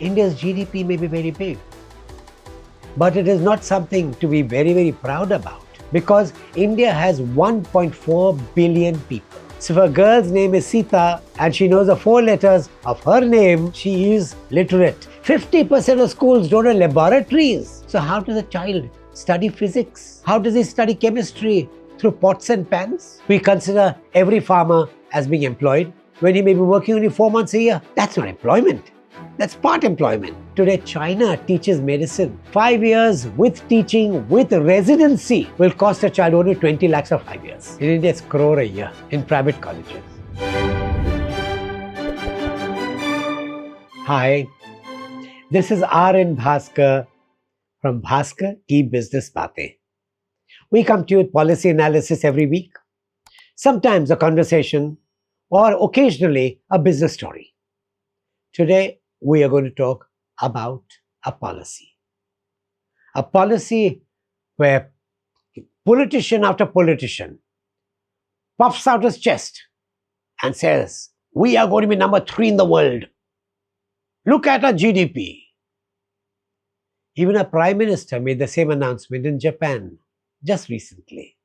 India's GDP may be very big, but it is not something to be very proud about because India has 1.4 billion people. So if a girl's name is Sita and she knows the 4 letters of her name, she is literate. 50% of schools don't have laboratories. So how does a child study physics? How does he study chemistry? Through pots and pans? We consider every farmer as being employed when he may be working only 4 months a year. That's not employment. That's part employment. Today, China teaches medicine. 5 years with teaching, with residency, will cost a child only 20 lakhs for 5 years. In India, it's crore a year in private colleges. Hi, this is RN Bhaskar from Bhaskar Ki Business Baatein. We come to you with policy analysis every week, sometimes a conversation, or occasionally a business story. Today, we are going to talk about a policy. A policy where politician after politician puffs out his chest and says, we are going to be number 3 in the world. Look at our GDP. Even a prime minister made the same announcement in Japan just recently.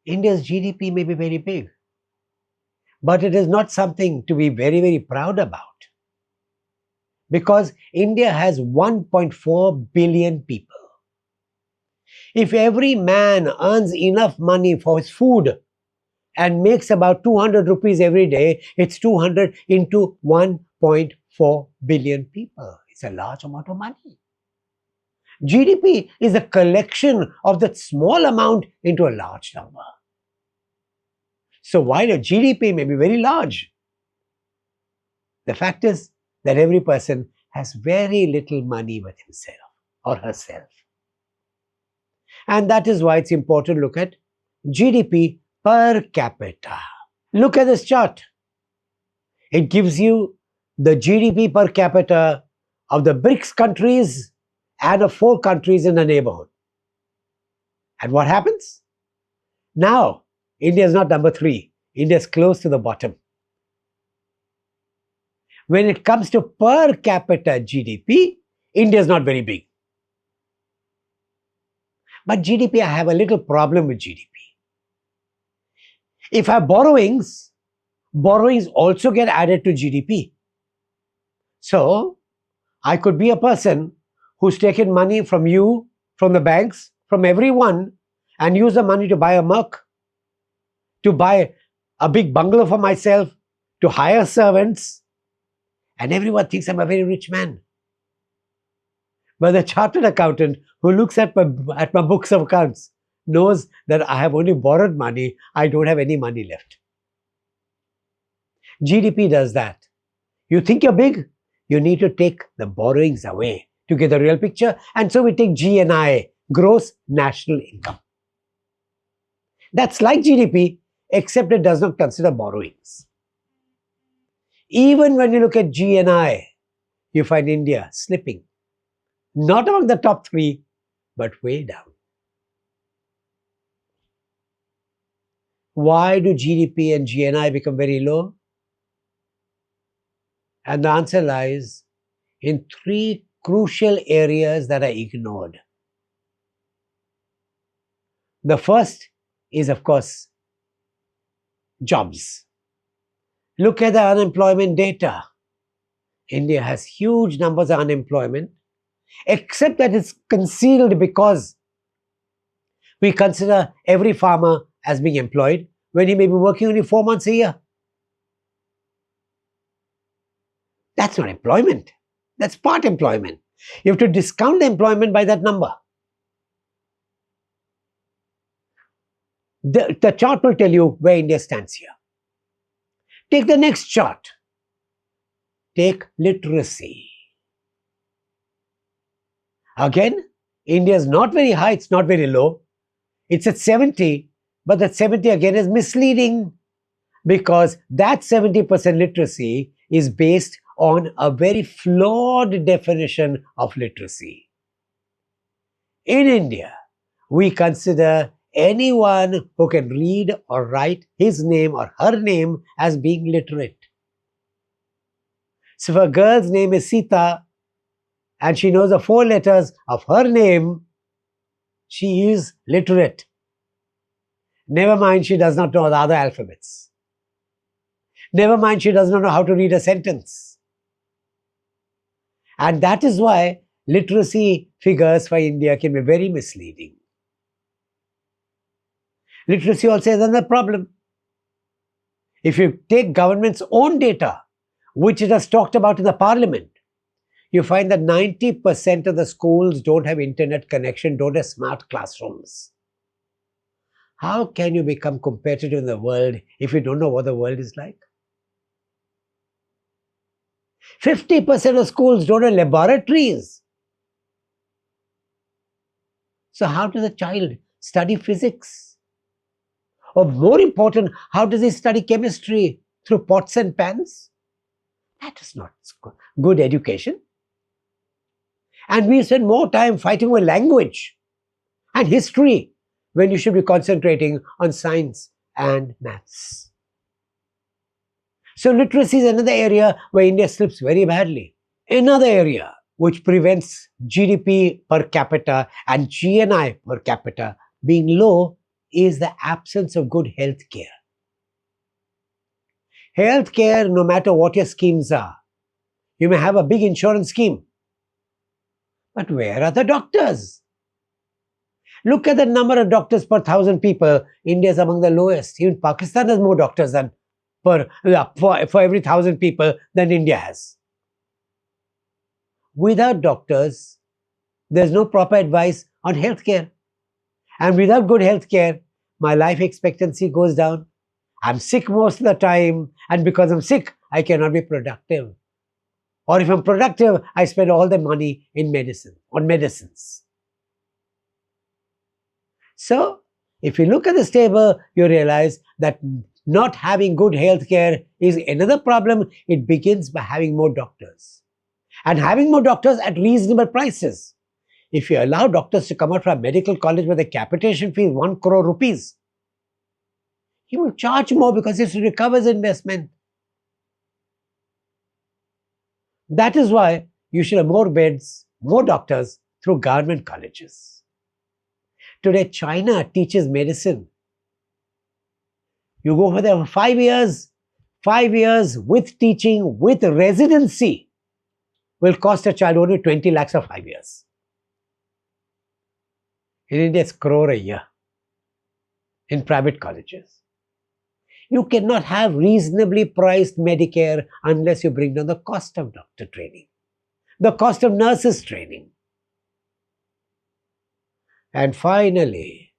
India's GDP may be very big, but it is not something to be very proud about because India has 1.4 billion people. If every man earns enough money for his food and makes about 200 rupees every day, it's 200 into 1.4 billion people. It's a large amount of money. GDP is a collection of that small amount into a large number. So while a GDP may be very large, the fact is that every person has very little money with himself or herself. And that is why it's important to look at GDP per capita. Look at this chart. It gives you the GDP per capita of the BRICS countries and of 4 countries in the neighborhood. And what happens? Now, India is not number 3. India is close to the bottom. When it comes to per capita GDP, India is not very big. But GDP, I have a little problem with GDP. If I have borrowings, borrowings also get added to GDP. So, I could be a person who's taken money from you, from the banks, from everyone, and use the money to buy a Merc, to buy a big bungalow for myself, to hire servants, and everyone thinks I'm a very rich man. But the chartered accountant who looks at my books of accounts knows that I have only borrowed money, I don't have any money left. GDP does that. You think you're big, you need to take the borrowings away to get the real picture, and so we take GNI, gross national income. That's like GDP, except it does not consider borrowings. Even when you look at GNI, you find India slipping. Not among the top 3, but way down. Why do GDP and GNI become very low? And the answer lies in 3 crucial areas that are ignored. The first is, of course, jobs. Look at the unemployment data. India has huge numbers of unemployment, except that it's concealed because we consider every farmer as being employed when he may be working only 4 months a year. That's not employment. That's part employment. You have to discount the employment by that number. The chart will tell you where India stands here. Take the next chart. Take literacy. Again, India is not very high, it's not very low. It's at 70, but that 70 again is misleading because that 70% literacy is based on a very flawed definition of literacy. In India, we consider anyone who can read or write his name or her name as being literate. So if a girl's name is Sita and she knows the 4 letters of her name, she is literate. Never mind she does not know the other alphabets. Never mind she does not know how to read a sentence. And that is why literacy figures for India can be very misleading. Literacy also is another problem. If you take government's own data, which it has talked about in the parliament, you find that 90% of the schools don't have internet connection, don't have smart classrooms. How can you become competitive in the world if you don't know what the world is like? 50% of schools don't have laboratories. So how does a child study physics? Or more important, how does he study chemistry? Through pots and pans? That is not good education. And we spend more time fighting with language and history when you should be concentrating on science and maths. So literacy is another area where India slips very badly. Another area which prevents GDP per capita and GNI per capita being low is the absence of good health care. Health care, no matter what your schemes are, you may have a big insurance scheme. But where are the doctors? Look at the number of doctors per 1,000 people. India is among the lowest. Even Pakistan has more doctors than for every 1,000 people than India has. Without doctors, there's no proper advice on healthcare. And without good healthcare, my life expectancy goes down. I'm sick most of the time, and because I'm sick, I cannot be productive. Or if I'm productive, I spend all the money on medicines. So, if you look at this table, you realize that not having good health care is another problem. It begins by having more doctors. And having more doctors at reasonable prices. If you allow doctors to come out from a medical college where the capitation fee is 1 crore rupees, he will charge more because it recovers investment. That is why you should have more beds, more doctors through government colleges. Today, China teaches medicine. You go for there for 5 years. 5 years with teaching, with residency, will cost a child only 20 lakhs for 5 years. In India, it's crore a year in private colleges. You cannot have reasonably priced Medicare unless you bring down the cost of doctor training, the cost of nurses training. And finally,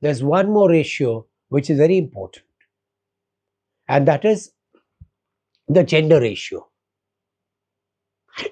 there's one more ratio which is very important, and that is the gender ratio.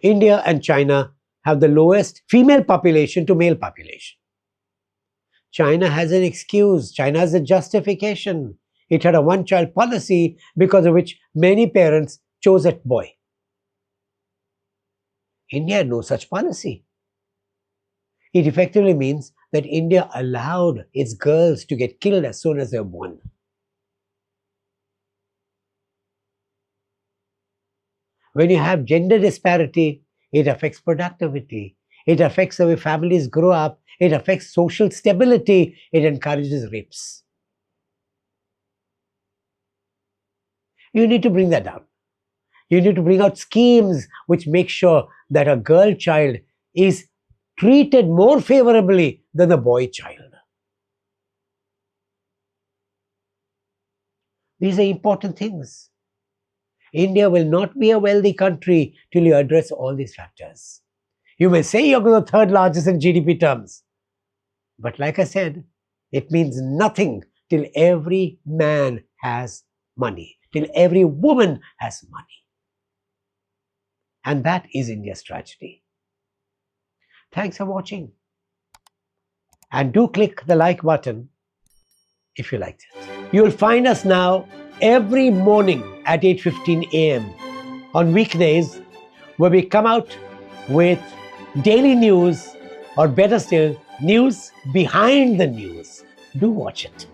India and China have the lowest female population to male population. China has an excuse, China has a justification. It had a one-child policy because of which many parents chose a boy. India had no such policy. It effectively means that India allowed its girls to get killed as soon as they were born. When you have gender disparity, it affects productivity. It affects the way families grow up. It affects social stability. It encourages rapes. You need to bring that down. You need to bring out schemes which make sure that a girl child is treated more favorably than the boy child. These are important things. India will not be a wealthy country till you address all these factors. You may say you're the third largest in GDP terms, but like I said, it means nothing till every man has money, till every woman has money. And that is India's tragedy. Thanks for watching. And do click the like button if you liked it. You'll find us now every morning at 8:15 a.m. on weekdays, where we come out with daily news, or better still, news behind the news. Do watch it.